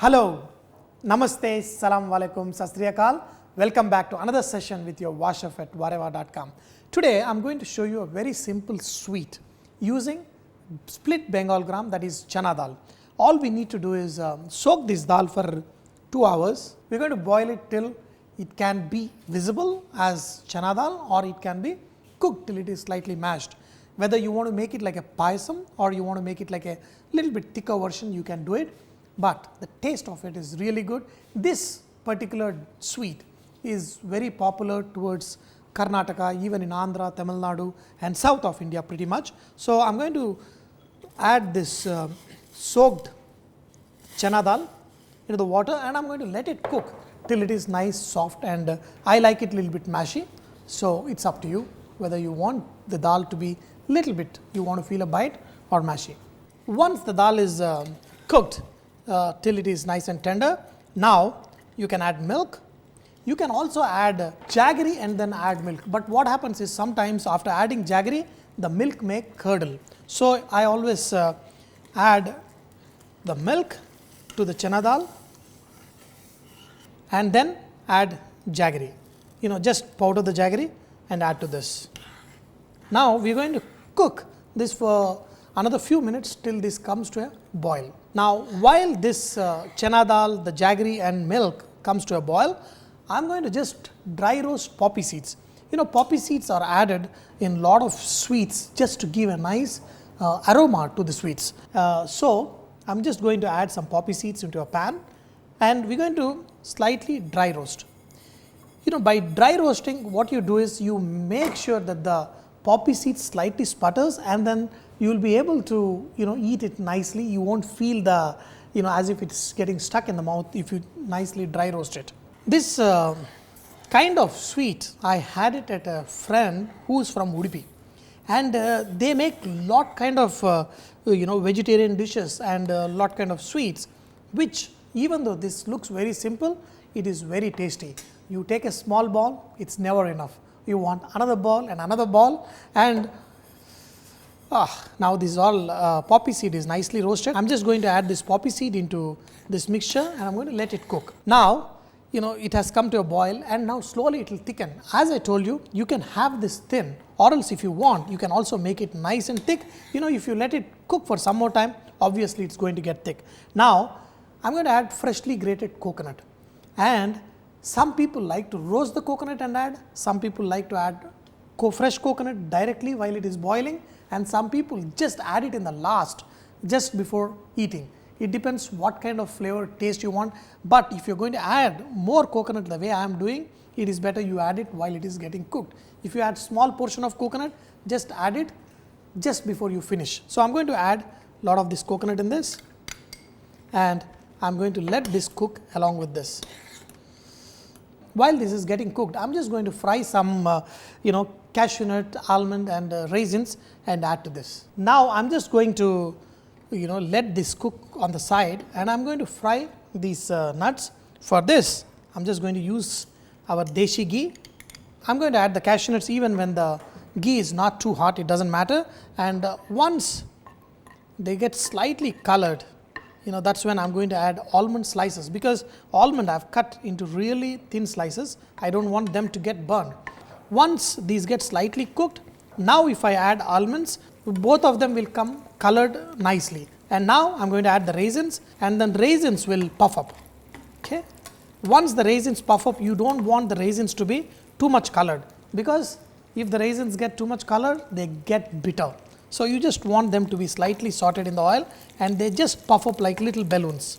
Hello, Namaste, Salam Alaikum, Sat Sri Akal. Welcome back to another session with your Vahchef at VahRehVah.com. Today I am going to show you a very simple sweet using split Bengalgram, that is Chana dal. All we need to do is soak this dal for 2 hours. We are going to boil it till it can be visible as Chana dal or it can be cooked till it is slightly mashed. Whether you want to make it like a payasam or you want to make it like a little bit thicker version, you can do it. But the taste of it is really good. This particular sweet is very popular towards Karnataka, even in Andhra, Tamil Nadu and south of India pretty much. So, I am going to add this soaked chana dal into the water and I am going to let it cook till it is nice soft, and I like it little bit mashy. So, it is up to you whether you want the dal to be little bit, you want to feel a bite or mashy. Once the dal is cooked till it is nice and tender, now you can add milk. You can also add jaggery and then add milk, but what happens is sometimes after adding jaggery the milk may curdle. So, I always add the milk to the chana dal and then add jaggery, just powder the jaggery and add to this. Now, we are going to cook this for another few minutes till this comes to a boil. Now, while this chana dal, the jaggery and milk comes to a boil, I am going to just dry roast poppy seeds. Poppy seeds are added in lot of sweets just to give a nice aroma to the sweets. So, I am just going to add some poppy seeds into a pan and we are going to slightly dry roast. By dry roasting, what you do is you make sure that the poppy seeds slightly sputters and then you will be able to eat it nicely. You won't feel the as if it's getting stuck in the mouth if you nicely dry roast it. This kind of sweet, I had it at a friend who is from Udupi, and they make lot kind of vegetarian dishes and lot kind of sweets, which even though this looks very simple, it is very tasty. You take a small ball, it's never enough. You want another ball and another ball, and now this all poppy seed is nicely roasted. I am just going to add this poppy seed into this mixture and I am going to let it cook. Now, it has come to a boil and now slowly it will thicken. As I told you, you can have this thin, or else if you want, you can also make it nice and thick. If you let it cook for some more time, obviously it is going to get thick. Now, I am going to add freshly grated coconut, and some people like to roast the coconut and add, some people like to add fresh coconut directly while it is boiling, and some people just add it in the last, just before eating. It depends what kind of flavor taste you want, but if you are going to add more coconut the way I am doing, it is better you add it while it is getting cooked. If you add small portion of coconut, just add it just before you finish. So, I am going to add lot of this coconut in this and I am going to let this cook along with this. While this is getting cooked, I am just going to fry some cashew nut, almond and raisins and add to this. Now, I am just going to let this cook on the side and I am going to fry these nuts. For this, I am just going to use our deshi ghee. I am going to add the cashew nuts even when the ghee is not too hot, it does not matter, and once they get slightly colored, that is when I am going to add almond slices, because almond I have cut into really thin slices. I do not want them to get burned. Once these get slightly cooked, now if I add almonds, both of them will come colored nicely. And now I am going to add the raisins, and then raisins will puff up. Okay. Once the raisins puff up, you do not want the raisins to be too much colored, because if the raisins get too much color, they get bitter. So, you just want them to be slightly sauteed in the oil and they just puff up like little balloons.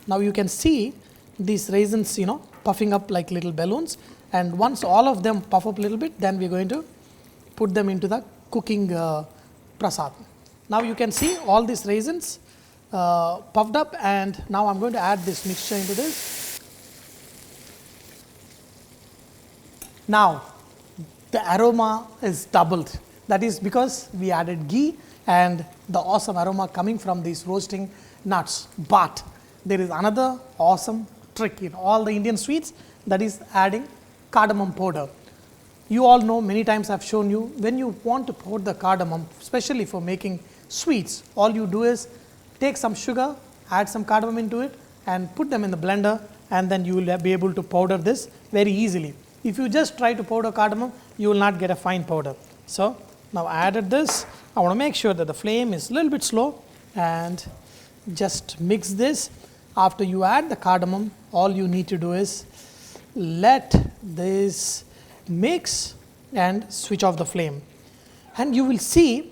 Now, you can see these raisins puffing up like little balloons, and once all of them puff up a little bit, then we are going to put them into the cooking prasad. Now, you can see all these raisins puffed up, and now I am going to add this mixture into this. Now, the aroma is doubled. That is because we added ghee and the awesome aroma coming from these roasting nuts. But there is another awesome trick in all the Indian sweets, that is adding cardamom powder. You all know, many times I have shown you, when you want to pour the cardamom, especially for making sweets, all you do is take some sugar, add some cardamom into it and put them in the blender, and then you will be able to powder this very easily. If you just try to powder cardamom, you will not get a fine powder. So, now I added this. I want to make sure that the flame is a little bit slow and just mix this. After you add the cardamom, all you need to do is let this mix and switch off the flame. And you will see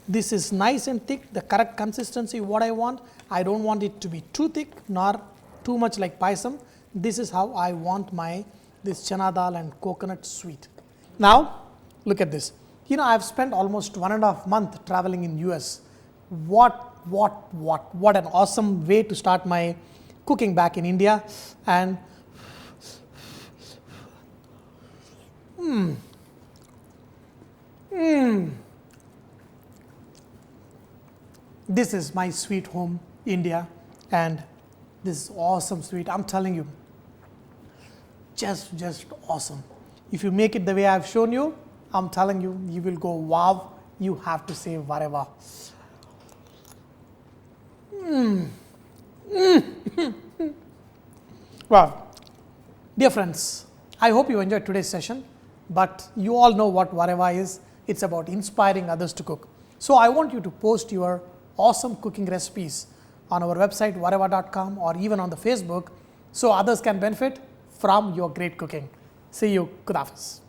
this is nice and thick, the correct consistency what I want. I don't want it to be too thick nor too much like payasam. This is how I want my this chana dal and coconut sweet. Now look at this. You know, I have spent almost 1.5 months traveling in US. What an awesome way to start my cooking back in India. And this is my sweet home, India, and this is awesome sweet. I'm telling you, just awesome. If you make it the way I've shown you, I'm telling you, you will go wow. You have to say VahRehVah. Well, dear friends, I hope you enjoyed today's session, but you all know what VahRehVah is. It's about inspiring others to cook. So I want you to post your awesome cooking recipes on our website vahrehvah.com or even on the Facebook so others can benefit from your great cooking. See you. Good Hafiz.